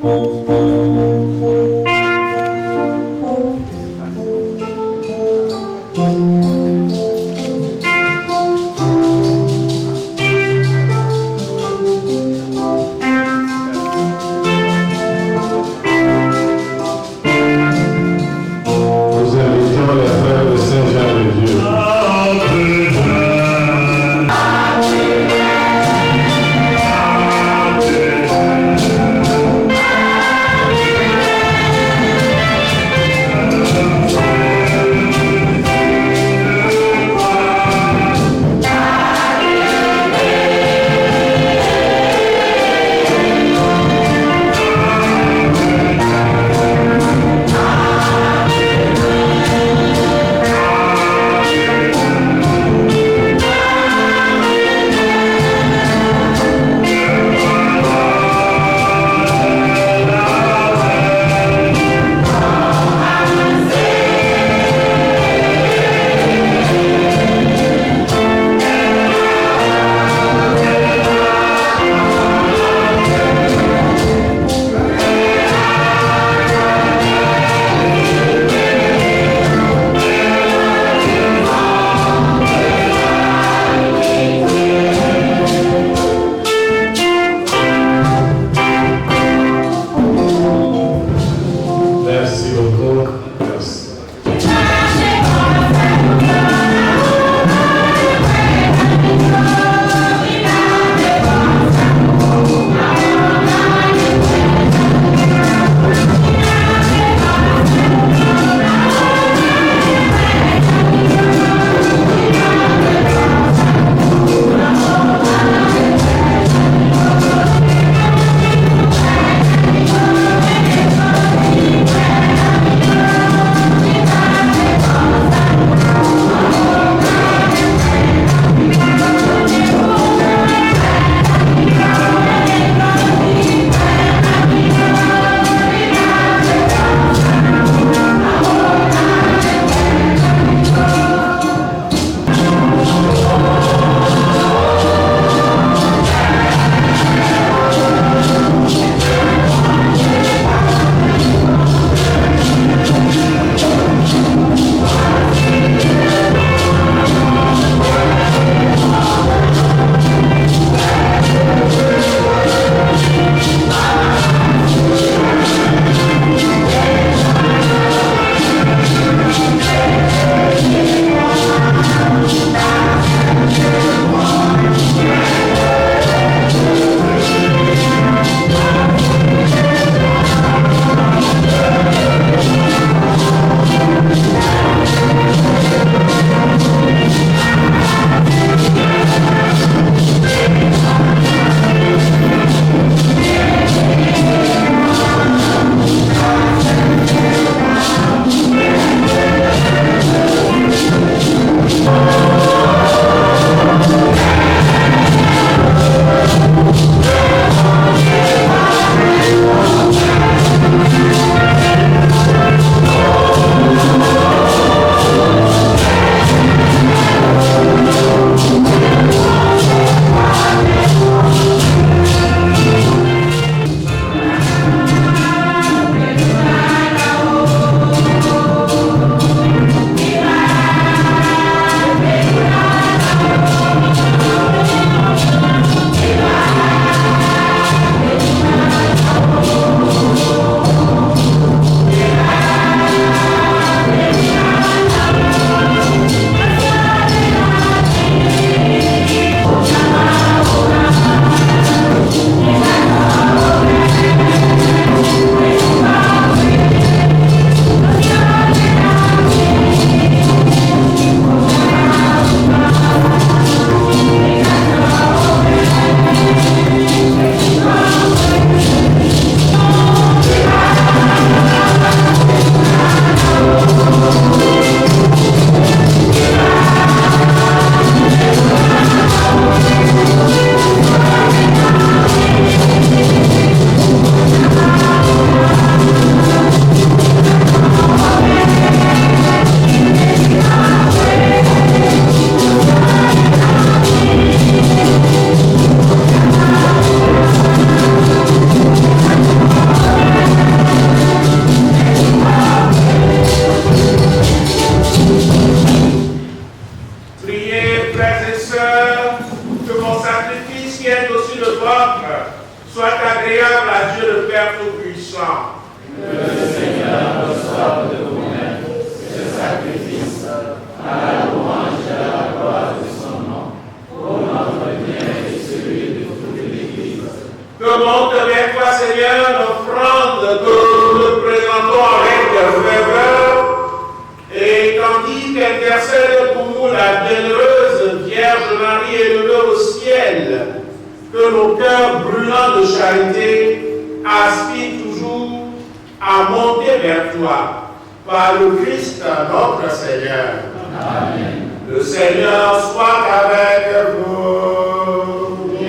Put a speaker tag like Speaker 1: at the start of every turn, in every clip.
Speaker 1: Amen. agréable à Dieu le Père Tout-Puissant.
Speaker 2: Que le Seigneur reçoive de vous-même ce sacrifice à la louange et à la gloire de son nom, pour notre bien et celui de toute l'Église.
Speaker 1: Que monte vers toi, Seigneur, l'offrande que nous te présentons avec ferveur, et tandis qu'intercède pour nous la bienheureuse Vierge Marie élevée au ciel, que nos cœurs brûlants de charité aspirent toujours à monter vers toi, par le Christ notre Seigneur.
Speaker 2: Amen.
Speaker 1: Le Seigneur soit avec vous. Et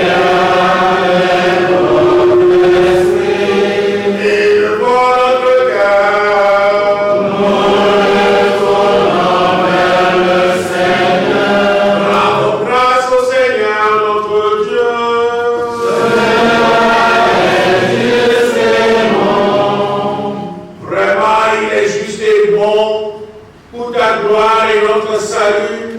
Speaker 1: avec votre esprit. Élevons notre cœur. Nous retournons vers le Seigneur. Rendons grâce au Seigneur notre Dieu. Vraiment, il est juste et bon pour ta gloire et notre salut,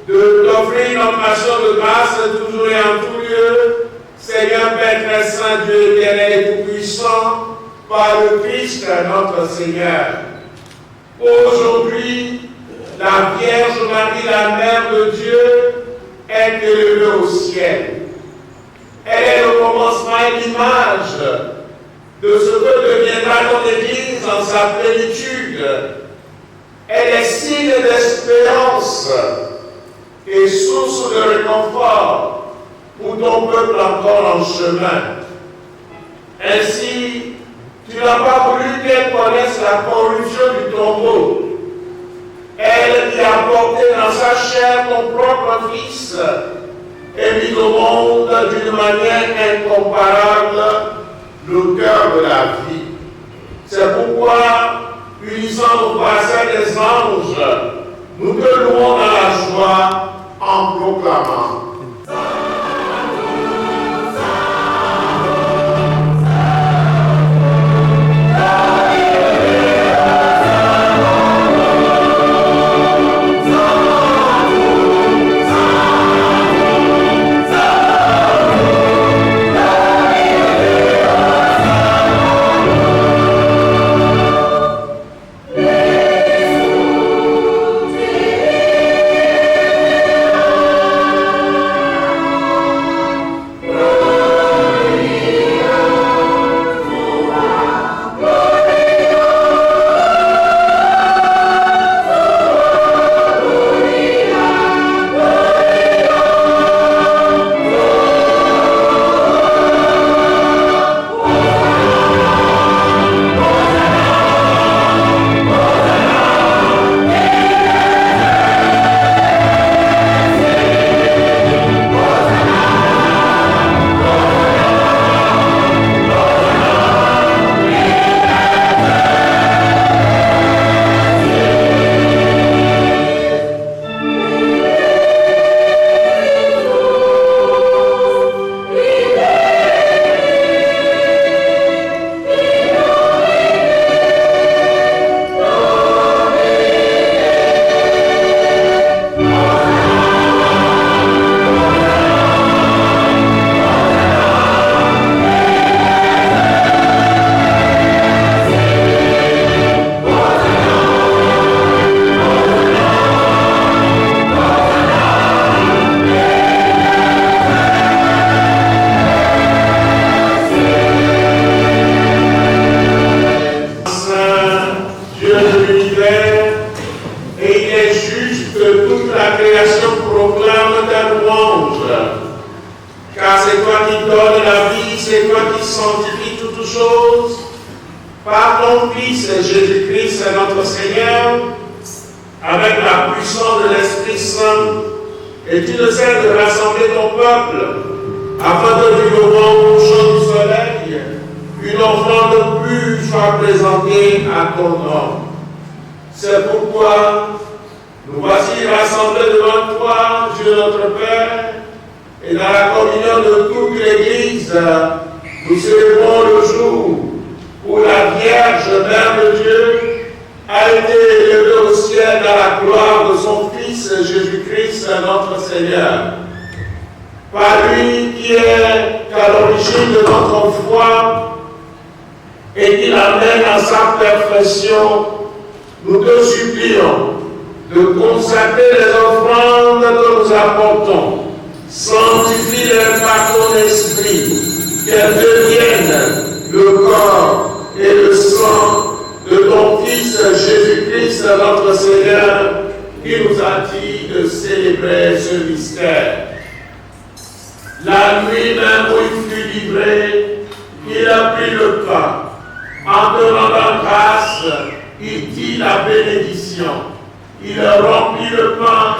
Speaker 1: de t'offrir notre action de grâce toujours et en tout lieu, Seigneur Père très saint, Dieu éternel et tout-puissant, par le Christ notre Seigneur. Aujourd'hui, la Vierge Marie, la Mère de Dieu, est élevée au ciel. Elle est le commencement et l'image de ce que deviendra ton Église en sa plénitude. Elle est signe d'espérance et source de réconfort pour ton peuple encore en chemin. Ainsi, tu n'as pas voulu qu'elle connaisse la corruption du tombeau. Elle qui a porté dans sa chair ton propre Fils et mis au monde d'une manière incomparable le cœur de la vie. C'est pourquoi, unissant au passage des anges, nous te louons dans la joie en proclamant. Par ton Fils Jésus-Christ, notre Seigneur, avec la puissance de l'Esprit Saint, et tu ne cesses de rassembler ton peuple, afin que du moment au couchant du soleil, une offrande pure soit présentée à ton nom. C'est pourquoi nous voici rassemblés devant toi, Dieu notre Père, et dans la communion de toute l'Église, nous célébrons le jour où la Vierge Mère de Dieu a été élevée au ciel dans la gloire de son Fils Jésus-Christ, notre Seigneur. Par lui qui est à l'origine de notre foi et qui l'amène à sa perfection, nous te supplions de consacrer les offrandes que nous apportons. Sanctifie-les par ton esprit, qu'elles deviennent le corps et le sang de ton Fils Jésus-Christ, notre Seigneur, qui nous a dit de célébrer ce mystère. La nuit même où il fut livré, il a pris le pain. En te rendant grâce, il dit la bénédiction. Il remplit le pain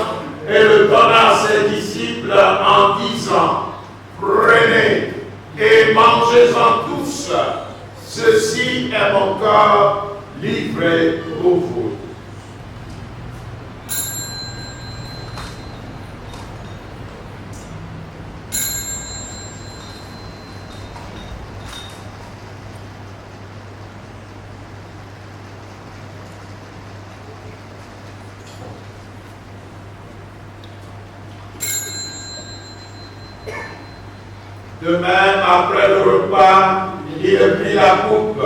Speaker 1: et le donna à ses disciples en disant: prenez et mangez-en tous. Ceci est mon corps livré pour vous. De même, après le repas, il prit la coupe.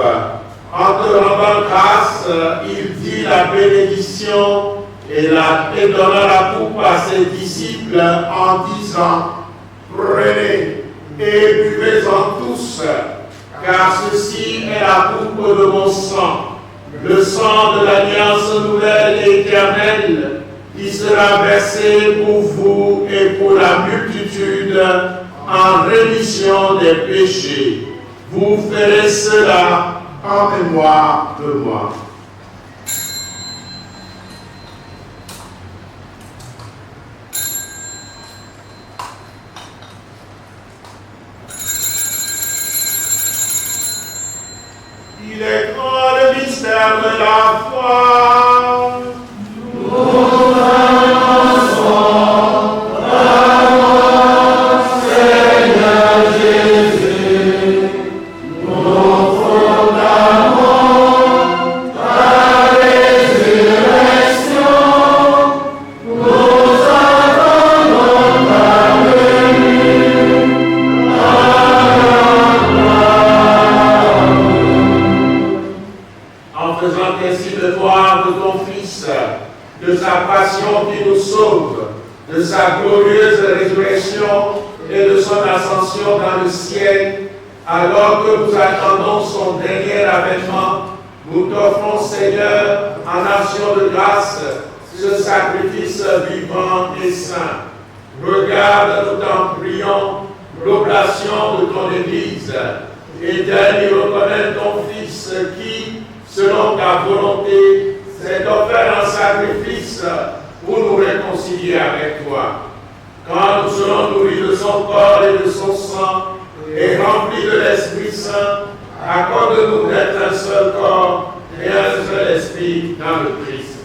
Speaker 1: En te rendant grâce, il dit la bénédiction et donna la coupe à ses disciples en disant: prenez et buvez-en tous, car ceci est la coupe de mon sang, le sang de l'alliance nouvelle et éternelle, qui sera versé pour vous et pour la multitude en rémission des péchés. Vous ferez cela en mémoire de moi. Il est grand le mystère de la foi. Nous annonçons de sa passion qui nous sauve, de sa glorieuse résurrection et de son ascension dans le ciel, alors que nous attendons son dernier avènement, nous t'offrons, Seigneur, en action de grâce, ce sacrifice vivant et saint. Regarde, nous t'en prions, l'oblation de ton Église, et d'y reconnaître ton Fils qui, selon ta volonté, s'est offert un sacrifice pour nous réconcilier avec toi. Quand nous serons nourris de son corps et de son sang et remplis de l'Esprit Saint, accorde-nous d'être un seul corps et un seul esprit dans le Christ.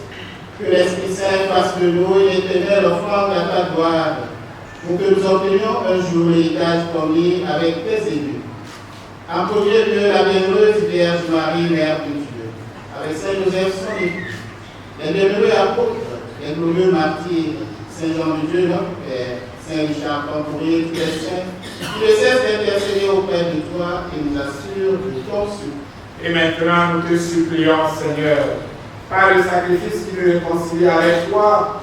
Speaker 3: Que l'Esprit Saint fasse de nous une éternelle offrande à ta gloire, pour que nous obtenions un jour l'héritage promis avec tes élus. En premier lieu, la bienheureuse Vierge Marie, Mère de Dieu, avec Saint Joseph, son époux, les bienheureux apôtres, les glorieux martyrs, Saint Jean de Dieu, notre Père, Saint Richard Pampourier, tous les saints, qui ne cessent d'intercéder auprès de toi et nous assurent de ton secours.
Speaker 4: Et maintenant, nous te supplions, Seigneur, par le sacrifice qui nous réconcilie avec toi,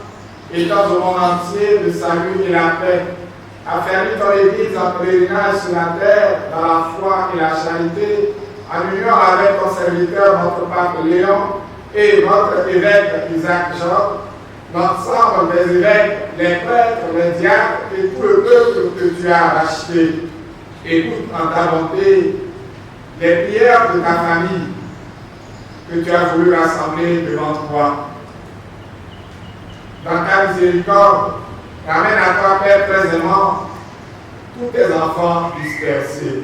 Speaker 4: étends au monde entier le salut et la paix, affermis ton Église en pèlerinage sur la terre, dans la foi et la charité, en union avec ton serviteur, notre Pape Léon, et notre évêque Isaac Jean, l'ensemble des évêques, les prêtres, les diacres et tout le peuple que tu as racheté. Écoute en ta bonté les prières de ta famille que tu as voulu rassembler devant toi. Dans ta miséricorde, ramène à toi, Père très aimant, tous tes enfants dispersés.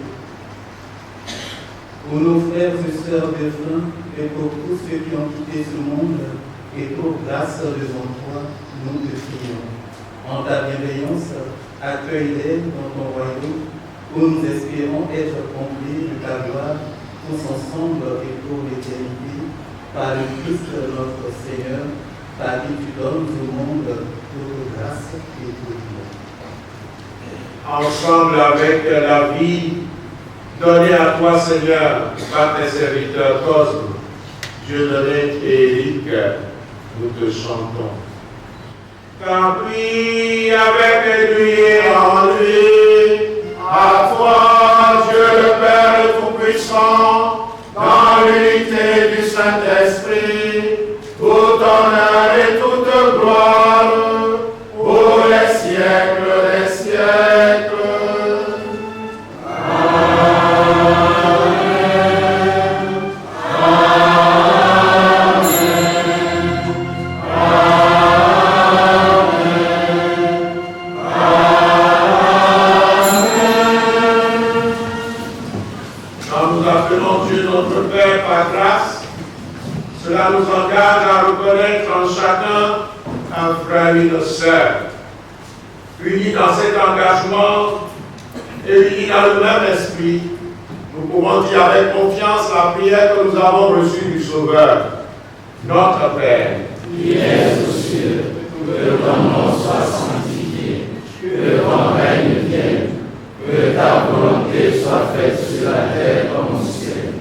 Speaker 3: Pour nos frères et sœurs défunts et pour tous ceux qui ont quitté ce monde, et pour grâce devant toi, nous te prions. En ta bienveillance, accueille-les dans ton royaume, où nous espérons être accomplis de ta gloire, tous ensemble et pour l'éternité, par le Christ notre Seigneur, par qui tu donnes au monde toute grâce et toute gloire.
Speaker 1: ensemble avec la vie donnée à toi, Seigneur, par tes serviteurs Cosme, Dieudonné et Éric, nous te chantons. Car lui, avec lui et en lui, à toi, Dieu le Père Tout-Puissant, dans l'unité du Saint-Esprit, tout honneur et toute gloire, pour les siècles des siècles. Cela nous engage à reconnaître en chacun un frère et une sœur, unis dans cet engagement et unis dans le même esprit. Nous pouvons dire avec confiance la prière que nous avons reçue du Sauveur. Notre Père,
Speaker 2: qui es aux cieux, que ton nom soit sanctifié, que ton règne vienne, que ta volonté soit faite sur la terre comme au ciel.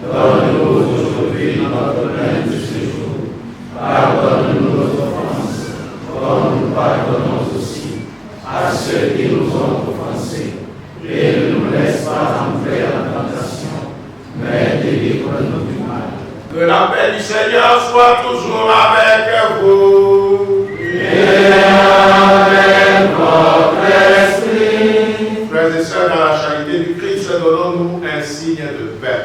Speaker 2: Donne-nous aujourd'hui notre pain de ce jour. Pardonne-nous nos offenses, comme nous pardonnons aussi à ceux qui nous ont offensés. Et ne nous laisse pas entrer en tentation, mais délivre-nous du mal.
Speaker 1: Que la paix du Seigneur soit toujours avec vous.
Speaker 2: Et avec votre esprit.
Speaker 1: Frères et sœurs, dans la charité du Christ, donnons-nous un signe de paix.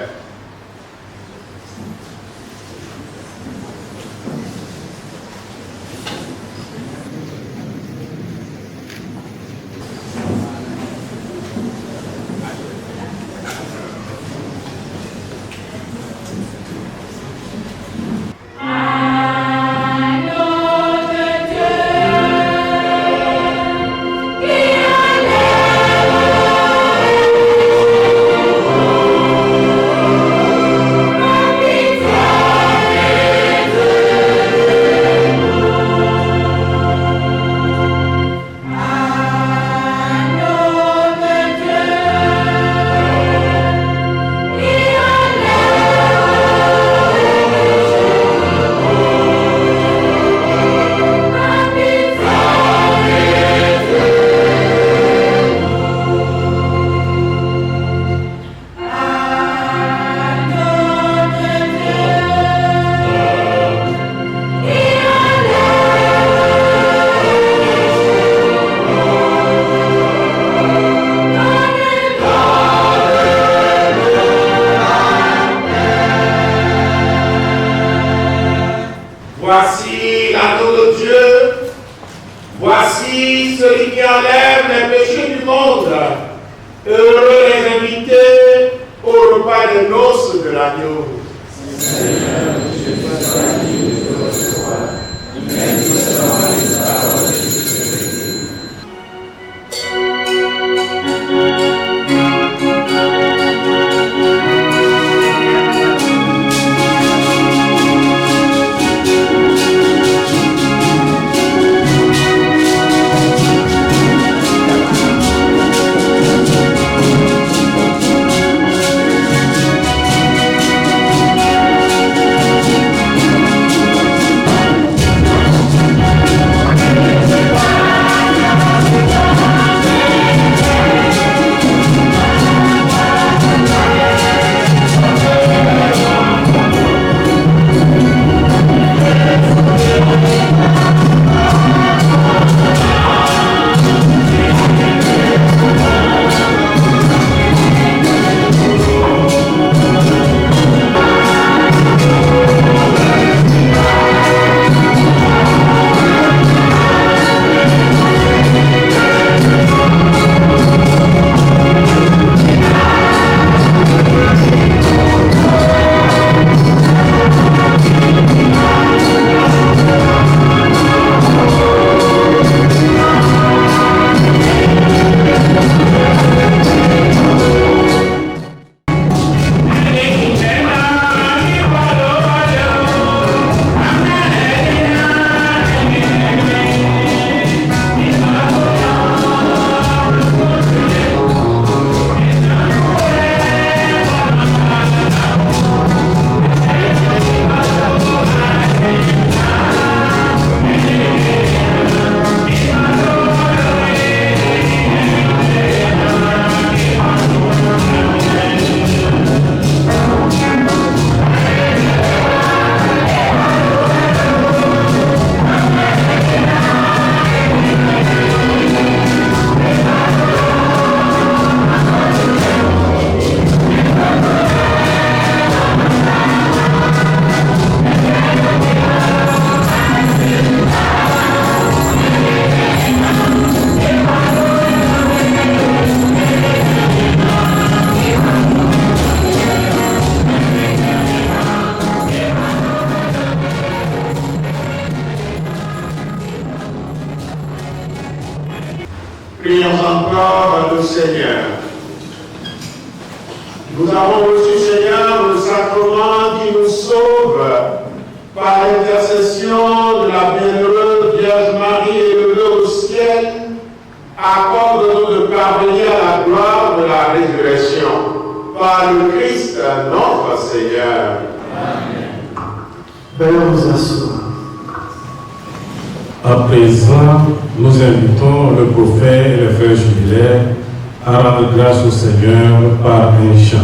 Speaker 1: Voici l'agneau de Dieu, voici celui qui enlève les péchés du monde. Heureux les invités au repas des noces de l'agneau.
Speaker 2: Seigneur, je te sois digne de te recevoir, mais nous serons les paroles de Jésus.
Speaker 1: Prions encore le Seigneur. Nous avons reçu, Seigneur, le sacrement qui nous sauve par l'intercession de la bienheureuse Vierge Marie élevée au ciel. Accorde-nous de parvenir à la gloire de la résurrection. Par le Christ, notre Seigneur.
Speaker 2: Amen.
Speaker 5: Veuillez vous asseoir.
Speaker 6: À présent, nous invitons le prophète et le frère jubilaire à rendre grâce au Seigneur par un chant.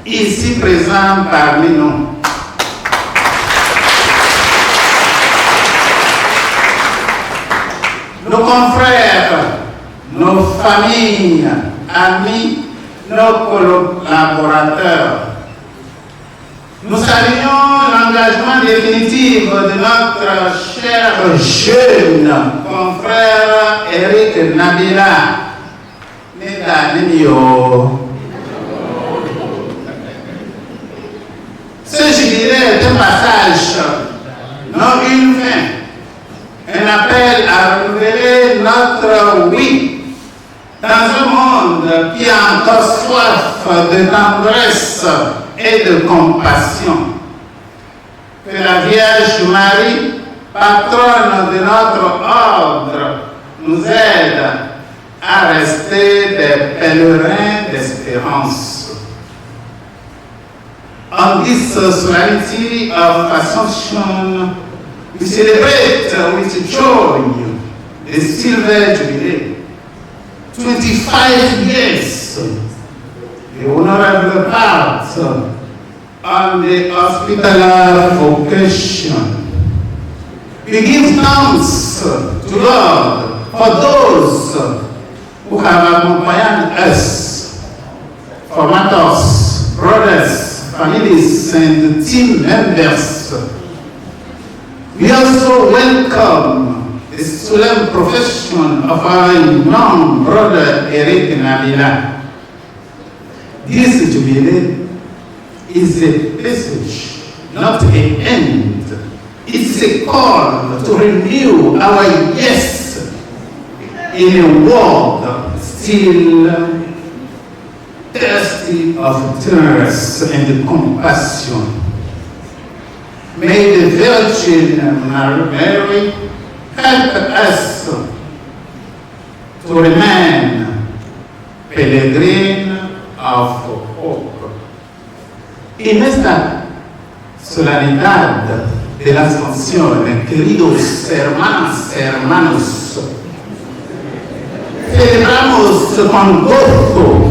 Speaker 3: ici présents parmi nous. Nos confrères, nos familles, amis, nos collaborateurs. Nous saluons l'engagement définitif de notre cher jeune confrère Eric Nabila. Ce jubilé est un passage, non une fin, un appel à renouveler notre oui dans un monde qui a encore soif de tendresse et de compassion. Que la Vierge Marie, patronne de notre ordre, nous aide à rester des pèlerins d'espérance. On this solemnity of Assumption, we celebrate with joy the Silver Jubilee. 25 years, the honorable part on the hospitable vocation. We give thanks to Lord for those who have accompanied us, formators, brothers, families, and team members. We also welcome the solemn profession of our young brother Eric Nabila. This jubilee is a message, not an end. It's a call to renew our yes in a world still thirsty of tenderness and compassion. May the Virgin Mary help us to remain peregrine of hope. En esta solemnidad de la Asunción, queridos hermanos, celebramos con gozo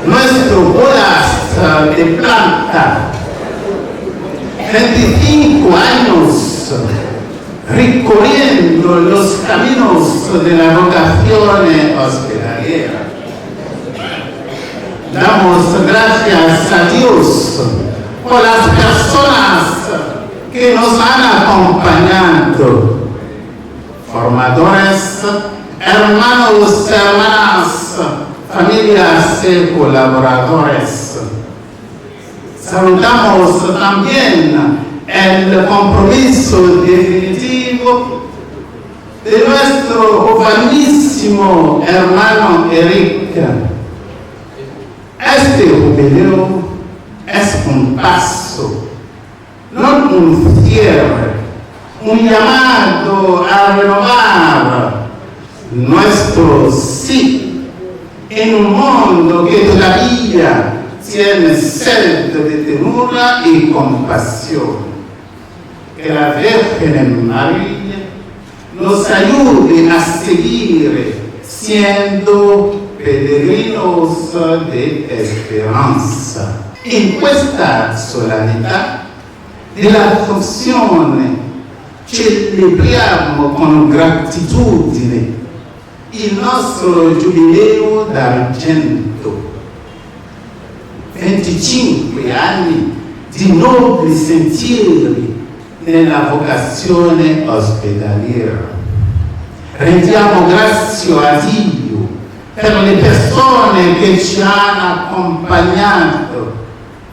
Speaker 3: nuestro bodas de planta. 25 años recorriendo los caminos de la vocación hospitalaria. Damos gracias a Dios por las personas que nos han acompañado, formadores, hermanos, hermanas, familias y colaboradores. Saludamos también el compromiso definitivo de nuestro jovenísimo hermano Eric. Este jubileo es un paso, no un cierre, un llamado a renovar nuestro sí en un mundo que todavía tiene sed de ternura y compasión. Que la Virgen María nos ayude a seguir siendo peregrinos de esperanza. En questa solennità della funzione celebriamo con gratitudine il nostro giubileo d'argento. 25 anni di nobili sentieri nella vocazione ospedaliera. Rendiamo grazie a Dio per le persone che ci hanno accompagnato,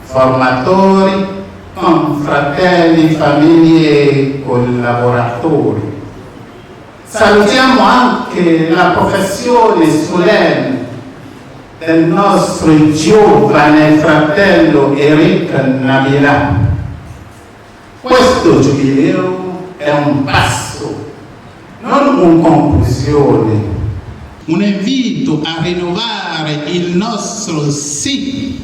Speaker 3: formatori, confratelli, famiglie e collaboratori. Salutiamo anche la professione solenne del nostro giovane fratello Eric Nabila. Questo giubileo è un passo, non una conclusione, un invito a rinnovare il nostro sì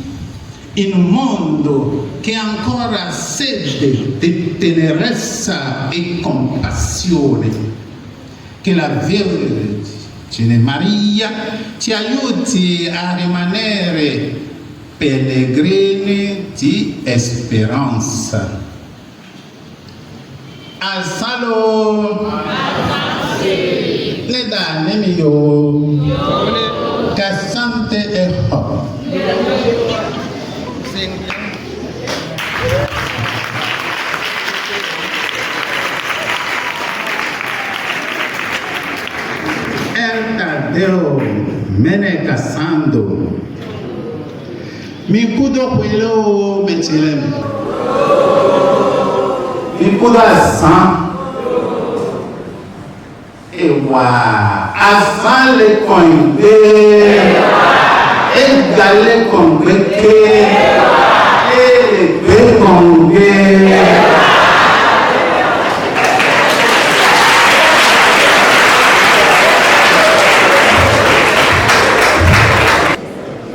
Speaker 3: in un mondo che ancora sede di tenerezza e compassione. Che la Vergine Maria ci aiuti a rimanere
Speaker 7: Pellegrini di Esperanza. Alzalo. Le danni mio. Cassante e ho. El Tadeo Mene Cassando. Mi kudo kwelo metilem. Mi kudo asan. Ewa asan le kongbe. Egale kongbe ke. Egbe kongbe.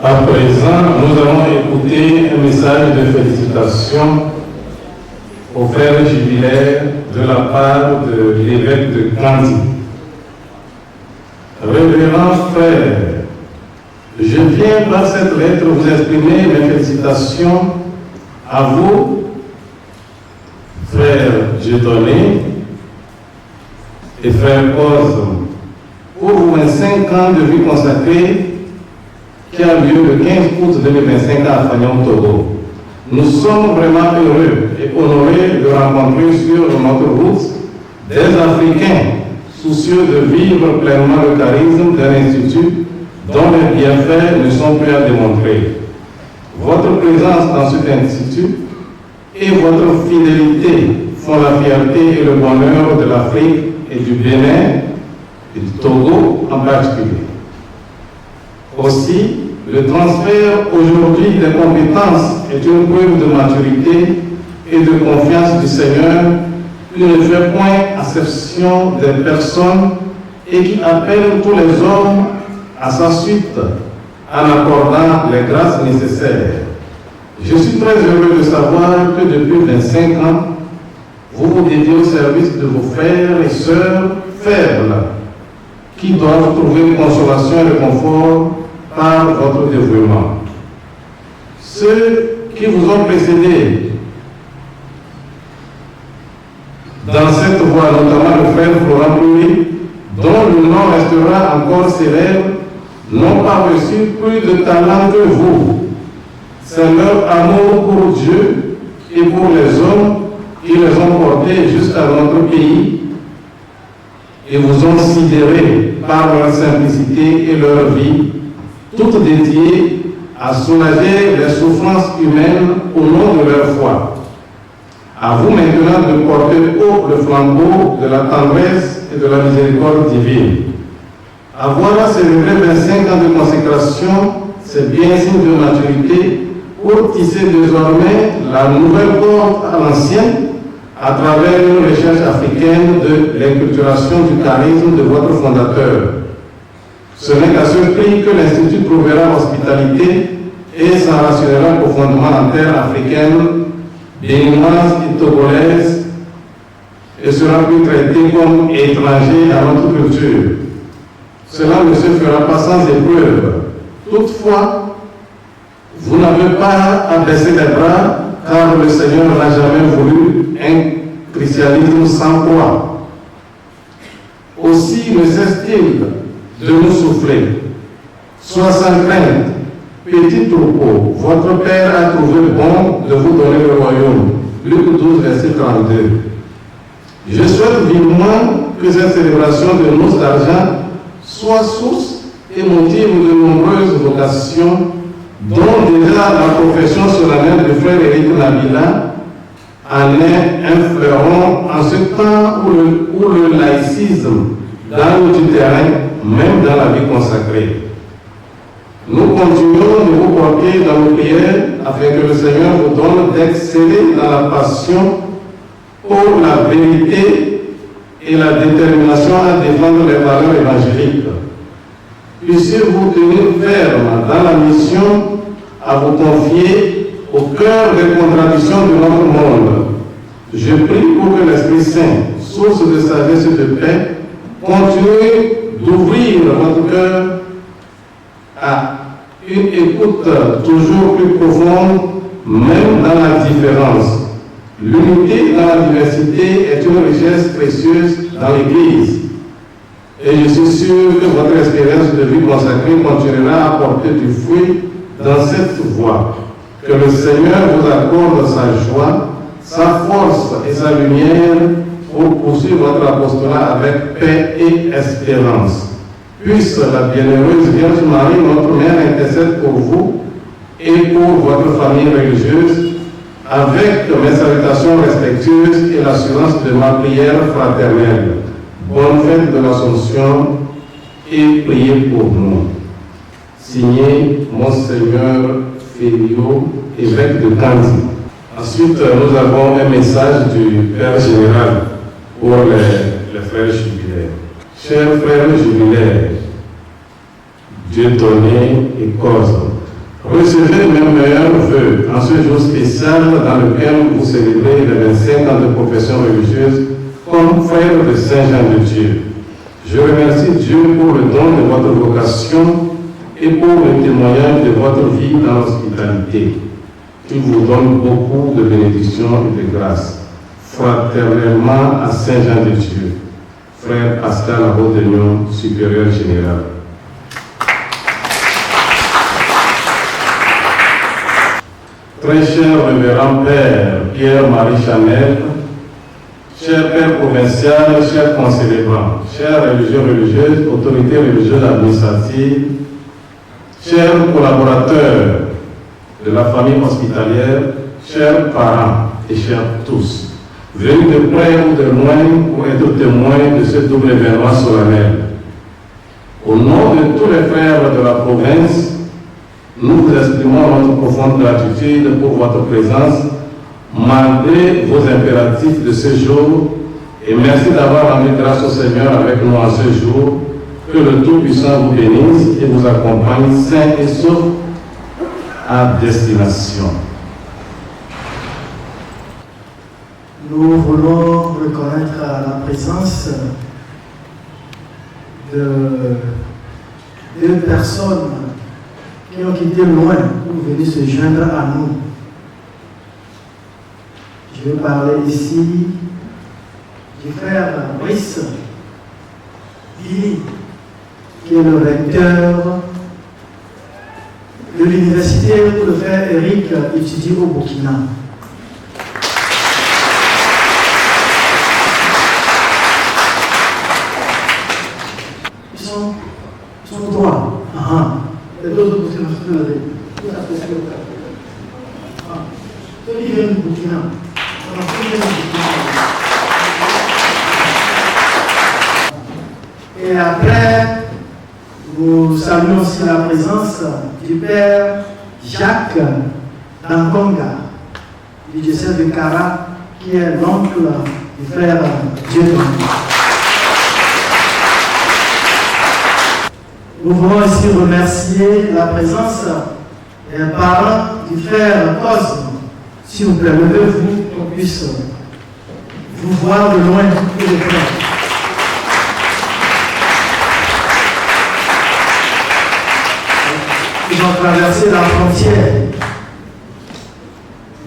Speaker 6: À présent, nous allons écouter un message de félicitations au frère jubilaire de la part de l'évêque de Kandi. Révérend frère, je viens par cette lettre vous exprimer mes félicitations à vous, frère Gétonné et frère Cause, pour vos 25 ans de vie consacrée qui a lieu le 15 août 2025 à Fagnon, Togo. Nous sommes vraiment heureux et honorés de rencontrer sur notre route des Africains soucieux de vivre pleinement le charisme d'un institut dont les bienfaits ne sont plus à démontrer. Votre présence dans cet institut et votre fidélité font la fierté et le bonheur de l'Afrique et du Bénin et du Togo en particulier. Aussi, le transfert aujourd'hui des compétences est une preuve de maturité et de confiance du Seigneur qui ne fait point exception des personnes et qui appelle tous les hommes à sa suite en accordant les grâces nécessaires. Je suis très heureux de savoir que depuis 25 ans, vous vous dédiez au service de vos frères et sœurs faibles qui doivent trouver consolation et réconfort par votre dévouement. Ceux qui vous ont précédé dans cette voie, notamment le frère Florent Louis, dont le nom restera encore célèbre, n'ont pas reçu plus de talent que vous. C'est leur amour pour Dieu et pour les hommes qui les ont portés jusqu'à notre pays et vous ont sidéré par leur simplicité et leur vie, toutes dédiées à soulager les souffrances humaines au nom de leur foi. À vous maintenant de porter haut le flambeau de la tendresse et de la miséricorde divine. Avoir célébré 25 ans de consécration, c'est bien signe de maturité pour tisser désormais la nouvelle porte à l'ancienne à travers une recherche africaine de l'inculturation du charisme de votre fondateur. Ce n'est qu'à ce prix que l'Institut trouvera l'hospitalité et s'enracinera profondément en terre africaine, béninoise et togolaise et sera plus traité comme étranger à notre culture. Cela ne se fera pas sans épreuve. Toutefois, vous n'avez pas à baisser les bras car le Seigneur n'a jamais voulu un christianisme sans croix. Aussi ne cesse-t-il de nous souffler. Sois sans crainte, petit troupeau, votre Père a trouvé bon de vous donner le royaume. Luc 12, verset 32. Je souhaite vivement que cette célébration de noces d'argent soit source et motive de nombreuses vocations, dont déjà la profession solennelle du frère Éric Nabila en est un fleuron en ce temps où le laïcisme dans le terrain, même dans la vie consacrée. Nous continuons de vous porter dans nos prières afin que le Seigneur vous donne d'exceller dans la passion pour la vérité et la détermination à défendre les valeurs évangéliques. Puissiez-vous tenir ferme dans la mission à vous confier au cœur des contradictions de notre monde. Je prie pour que l'Esprit Saint, source de sagesse et de paix, continue d'ouvrir votre cœur à une écoute toujours plus profonde, même dans la différence. L'unité dans la diversité est une richesse précieuse dans l'Église. Et je suis sûr que votre expérience de vie consacrée continuera à porter du fruit dans cette voie. Que le Seigneur vous accorde sa joie, sa force et sa lumière pour poursuivre votre apostolat avec paix et espérance. Puisse la bienheureuse Vierge Marie, notre Mère, intercède pour vous et pour votre famille religieuse, avec mes salutations respectueuses et l'assurance de ma prière fraternelle. Bonne fête de l'Assomption et priez pour nous. Signé Monseigneur Félio, évêque de Kandy. Ensuite, nous avons un message du Père Général pour les frères jubilaires. Chers frères jubilaires, Dieu donné et cause, recevez mes meilleurs vœux en ce jour spécial dans lequel vous célébrez les 25 ans de profession religieuse comme frère de Saint Jean de Dieu. Je remercie Dieu pour le don de votre vocation et pour le témoignage de votre vie dans l'hospitalité. Il vous donne beaucoup de bénédictions et de grâces. Fraternellement à Saint Jean de Dieu, frère Pascal Abaudegnon, supérieur général. Très cher révérend Père Pierre-Marie Chanel, cher Père provincial, chers concélébrants, chers religieux, religieuses, autorités religieuses administratives, chers collaborateurs de la famille hospitalière, chers parents et chers tous, venus de près ou de loin pour être témoins de ce double événement solennel. Au nom de tous les frères de la province, nous vous exprimons notre profonde gratitude pour votre présence, malgré vos impératifs de ce jour, et merci d'avoir rendu grâce au Seigneur avec nous en ce jour. Que le Tout-Puissant vous bénisse et vous accompagne sain et sauf à destination.
Speaker 5: Nous voulons reconnaître la présence de deux personnes qui ont quitté loin pour venir se joindre à nous. Je vais parler ici du frère Brice Billy, qui est le recteur de l'université où le frère Eric étudie au Burkina. Ils sont droits. Les deux autres, c'est le ceux qui viennent du Burkina. Et après, nous saluons aussi la présence du Père Jacques Dankonga, du diocèse de Kara, qui est l'oncle du frère Dieudonné. Nous voulons aussi remercier la présence des parents du frère Cosme. S'il vous plaît, levez-vous qu'on puisse vous voir de loin tous les frères. Ils ont traversé la frontière.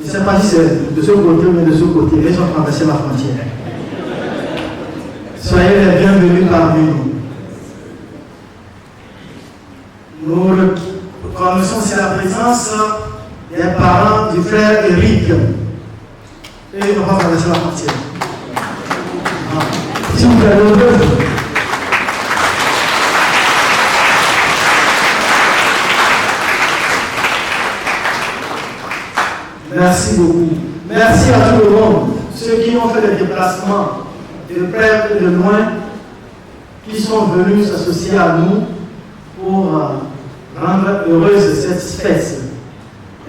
Speaker 5: Je ne sais pas si c'est de ce côté ou de ce côté, mais ils ont traversé la frontière. Soyez les bienvenus parmi nous. Nous reconnaissons aussi la présence des parents du frère Eric. Et ils n'ont pas traversé la frontière. S'il vous plaît, levez-vous. Merci beaucoup. Merci à tout le monde, ceux qui ont fait des déplacements de près et de loin, qui sont venus s'associer à nous pour rendre heureuse cette fête.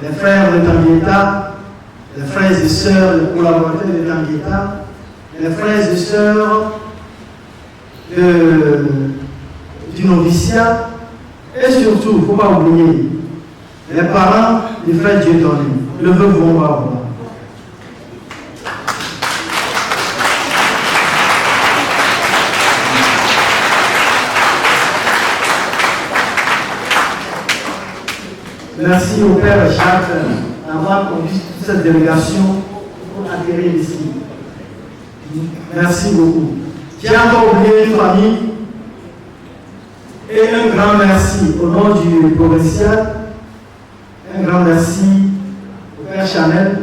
Speaker 5: Les frères de Tangueta, les frères et sœurs, les collaborateurs de Tangueta, les frères et sœurs du noviciat, et surtout, il ne faut pas oublier, les parents du frère Dieudonné. Le vœu vont voir. Merci au Père Jacques d'avoir conduit toute cette délégation pour atterrir ici. Merci beaucoup. J'ai encore oublié une famille et un grand merci au nom du provincial. Un grand merci au Père Chanel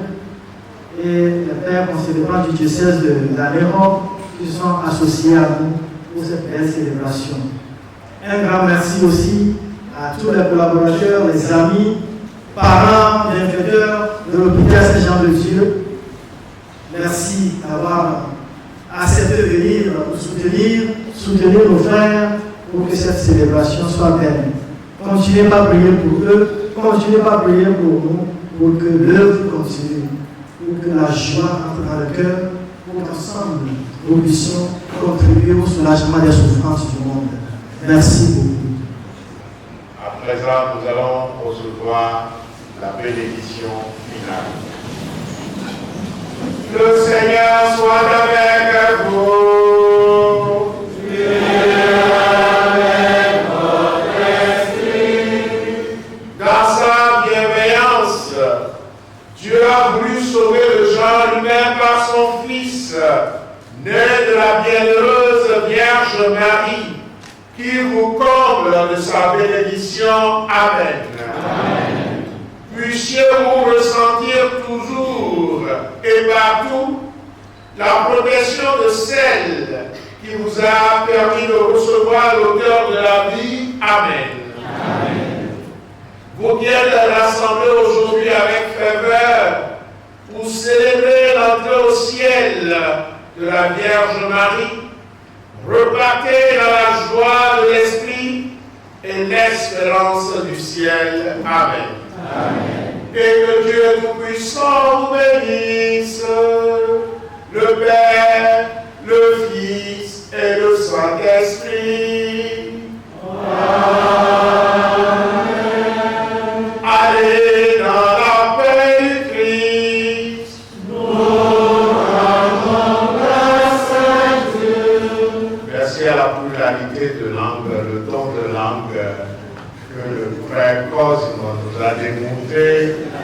Speaker 5: et le Père concélébrant du diocèse de l'Aléro qui sont associés à nous pour cette belle célébration. Un grand merci aussi à tous les collaborateurs, les amis, parents, bienfaiteurs de l'hôpital Saint-Jean-de-Dieu. Merci d'avoir accepté de venir nous soutenir nos frères pour que cette célébration soit belle. Continuez pas à prier pour eux, continuez pas à prier pour nous, pour que l'œuvre continue, pour que la joie entre dans le cœur, pour qu'ensemble nous puissions contribuer au soulagement des souffrances du monde. Merci beaucoup.
Speaker 1: À présent, nous allons recevoir la bénédiction finale. Le Seigneur soit avec vous. Avec votre esprit. Dans sa bienveillance, Dieu a voulu sauver le genre humain par son Fils, né de la bienheureuse Vierge Marie, qui vous comble de sa bénédiction. Amen. Amen. Puissiez-vous ressentir toujours et partout la protection de celle qui vous a permis de recevoir l'auteur de la vie. Amen. Amen. Vous qui êtes rassemblés aujourd'hui avec ferveur pour célébrer l'entrée au ciel de la Vierge Marie, repartez dans la joie de l'Esprit et l'espérance du ciel. Amen. Amen. Et que Dieu Tout-Puissant vous bénisse, le Père, le Fils et le Saint-Esprit. Amen. Allez dans la paix du Christ. Nous rendons grâce à Dieu. Merci à la pluralité de langues, le don de langue que le frère Cosme nous a démonté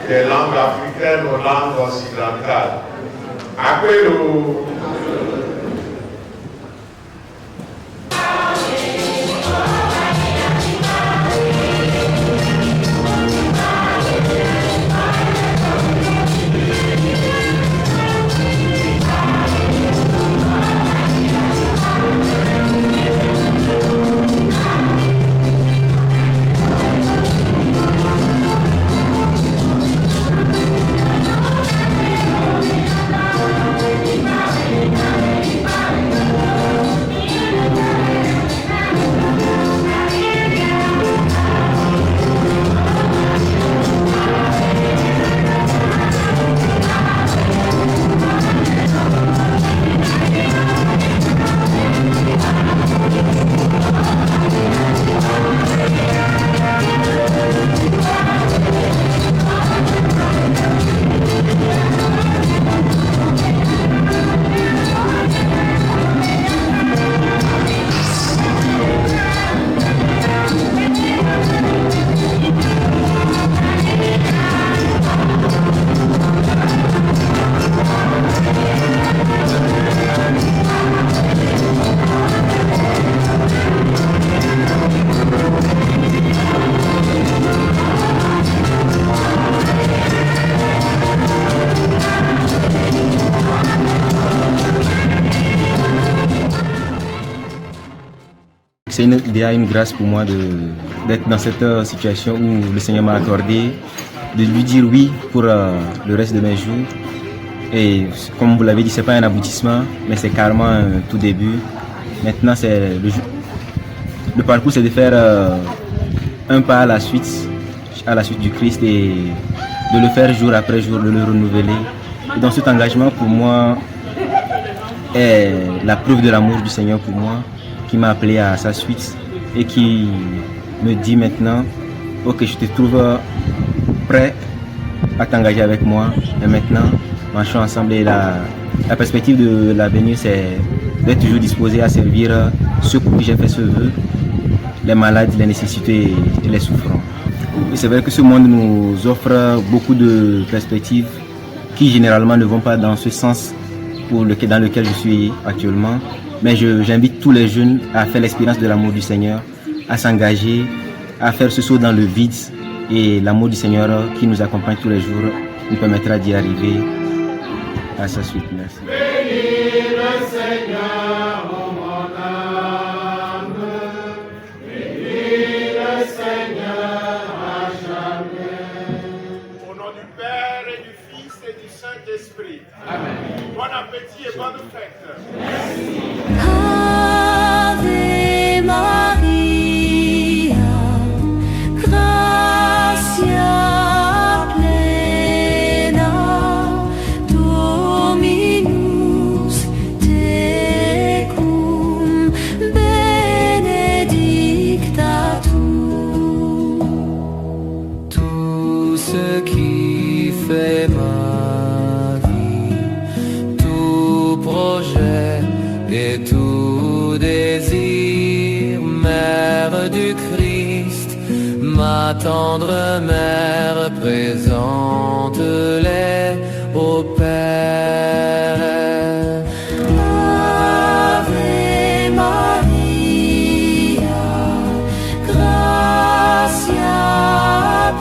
Speaker 1: des langues africaines aux langues occidentales. Appelez-nous.
Speaker 8: C'est une idée, une grâce pour moi d'être dans cette situation où le Seigneur m'a accordé, de lui dire oui pour le reste de mes jours. Et comme vous l'avez dit, ce n'est pas un aboutissement, mais c'est carrément un tout début. Maintenant, le parcours, c'est de faire un pas à la suite du Christ et de le faire jour après jour, de le renouveler. Et dans cet engagement, pour moi, est la preuve de l'amour du Seigneur pour moi, qui m'a appelé à sa suite et qui me dit maintenant, ok, je te trouve prêt à t'engager avec moi. Et maintenant, marchons ensemble. Et la perspective de l'avenir, c'est d'être toujours disposé à servir ceux pour qui j'ai fait ce vœu, les malades, les nécessités et les souffrants. Et c'est vrai que ce monde nous offre beaucoup de perspectives qui généralement ne vont pas dans ce sens dans lequel je suis actuellement. Mais j'invite tous les jeunes à faire l'expérience de l'amour du Seigneur, à s'engager, à faire ce saut dans le vide. Et l'amour du Seigneur qui nous accompagne tous les jours nous permettra d'y arriver à sa suite. Merci.
Speaker 3: Bénis le Seigneur, ô mon âme. Bénis le Seigneur à jamais.
Speaker 1: Au nom du Père et du Fils et du Saint-Esprit. Amen. Bon appétit et bonne fête. Merci.
Speaker 9: Ave Maria, gratia plena, Dominus tecum, benedicta tu.
Speaker 2: Tout ce qui fait ma vie, tout projet et tout désir, Mère du Christ, ma tendre mère, présente-les au Père.
Speaker 9: Ave Maria, gratia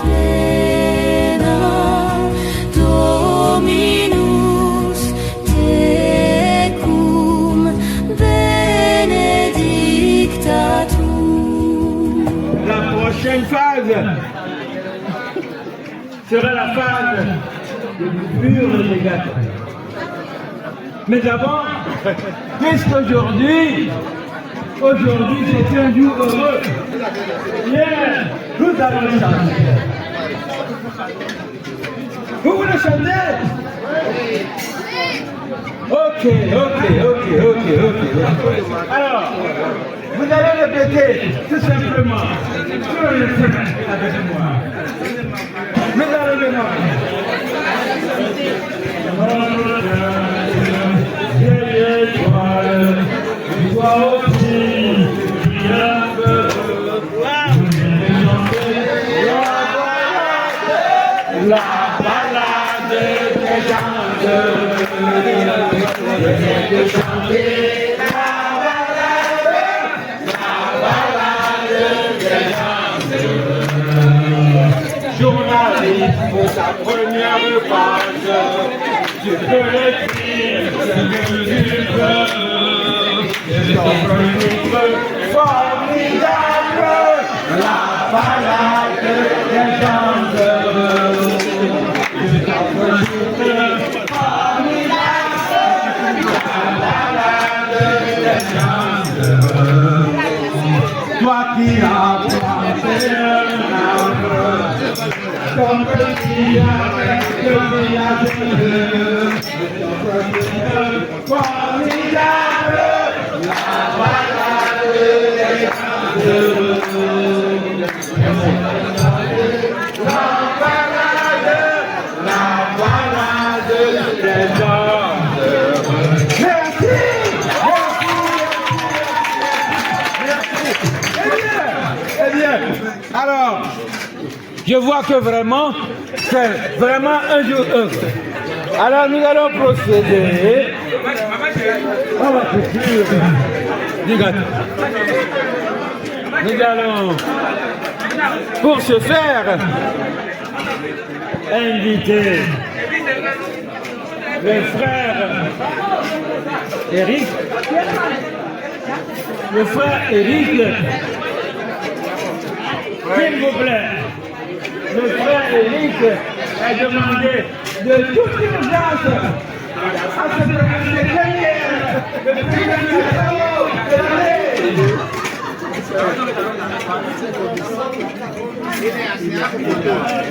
Speaker 9: plena, Dominus tecum, benedicta tu.
Speaker 10: La prochaine phase sera la phase de l'usure des gâteaux. Mais avant, puisqu'aujourd'hui c'est un jour heureux, hier nous allons chanter. Vous voulez chanter? Ok. Alors, vous allez répéter tout simplement sur le chemin avec moi. Mais allez-moi. Vieille étoile, toi aussi, la balade des gens de chanter. Journaliste, pour ta première page, tu peux l'écrire ce que tu veux. C'est ton livre formidable, la balade des gens heureux. C'est ton livre formidable, la balade des gens heureux. Toi qui as planté un arbre, comme petit avec le village bleu, formidable, la balade des gens heureux. La balade des gens heureux. Merci. Eh bien, alors, je vois que vraiment, c'est vraiment un jour heureux. Alors nous allons procéder. On va cuire du gâteau. Nous allons, pour ce faire, inviter le frère Eric. Le frère Eric, s'il vous plaît. Le frère Eric a demandé de toute urgence à ce que le dernier, le plus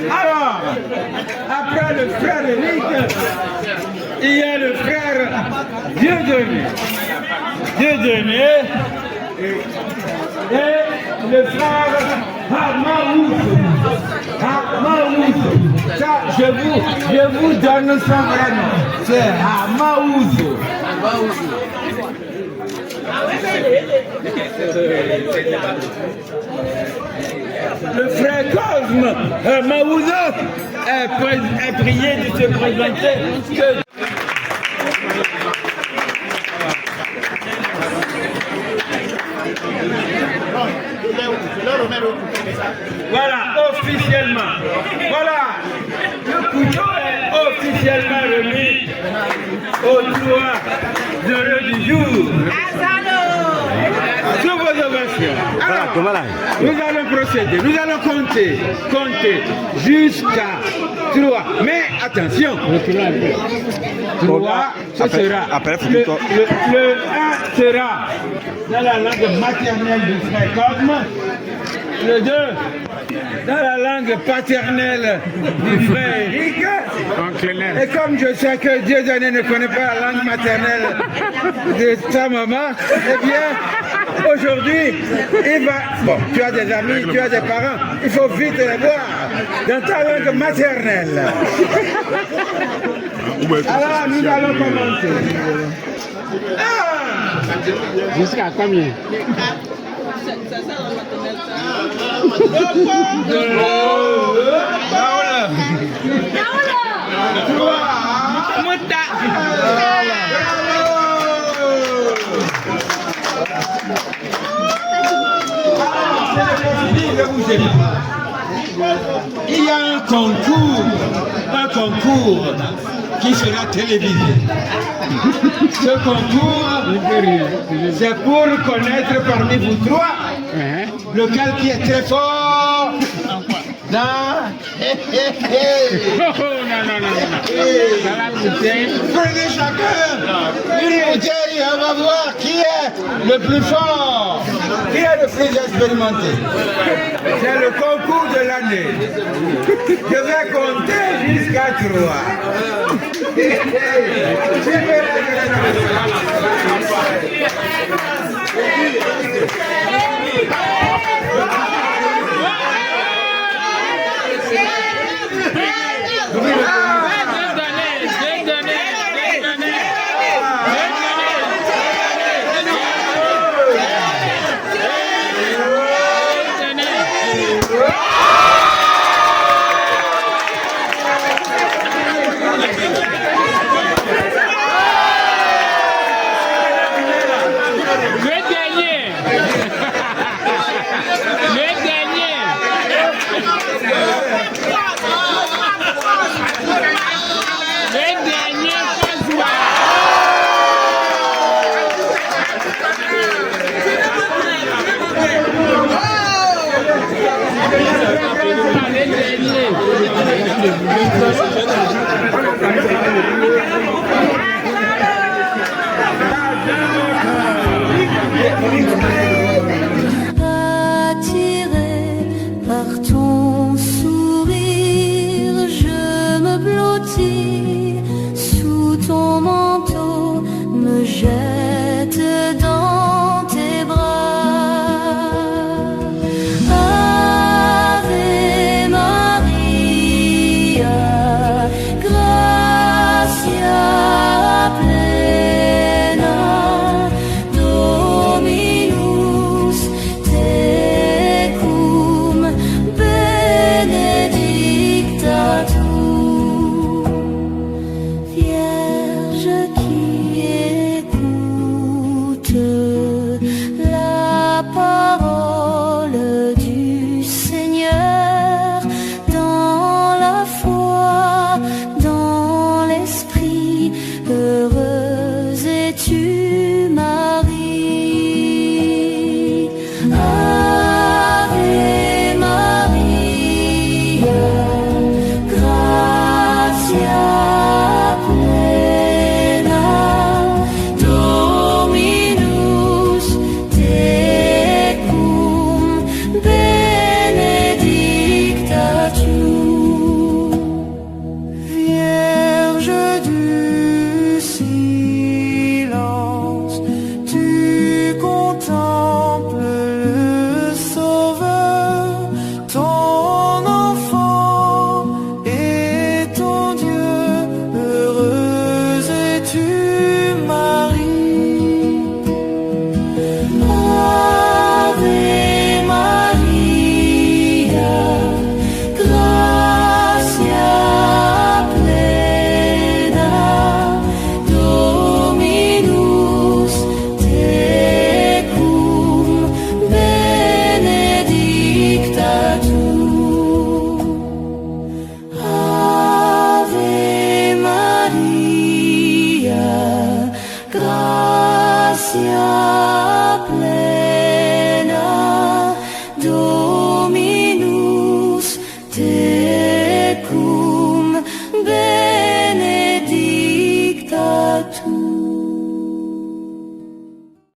Speaker 10: alors, après le frère Eric, il y a le frère Dieudonné. Et le frère Hamaouzou. Ça, je vous donne son vrai nom. C'est Hamaouzou. le frère Cosme Maouzo est prié de se présenter. Voilà, officiellement. Voilà, le couteau est officiellement remis au 3 heureux du jour. Sous vos ovations. Alors, nous allons procéder, nous allons compter jusqu'à 3. Mais attention, 3, ce sera. Le 1 sera dans la langue maternelle du frère Cosme. Le 2, dans la langue paternelle du frère Eric. Et comme je sais que Dieudonné ne connaît pas la langue maternelle de sa maman, eh bien, aujourd'hui, il va... Bon, tu as des amis, tu as des parents, il faut vite les voir dans ta langue maternelle. Alors, nous allons commencer.
Speaker 2: Jusqu'à combien?
Speaker 10: Il y a un concours qui sera télévisé. Ce concours, c'est pour connaître parmi vous trois lequel qui est très fort dans... Prenez chacun une bouteille, on va voir qui est le plus fort, qui est le plus expérimenté. C'est le concours de l'année. Je vais compter jusqu'à 3.
Speaker 9: Attiré par ton sourire, je me blottis.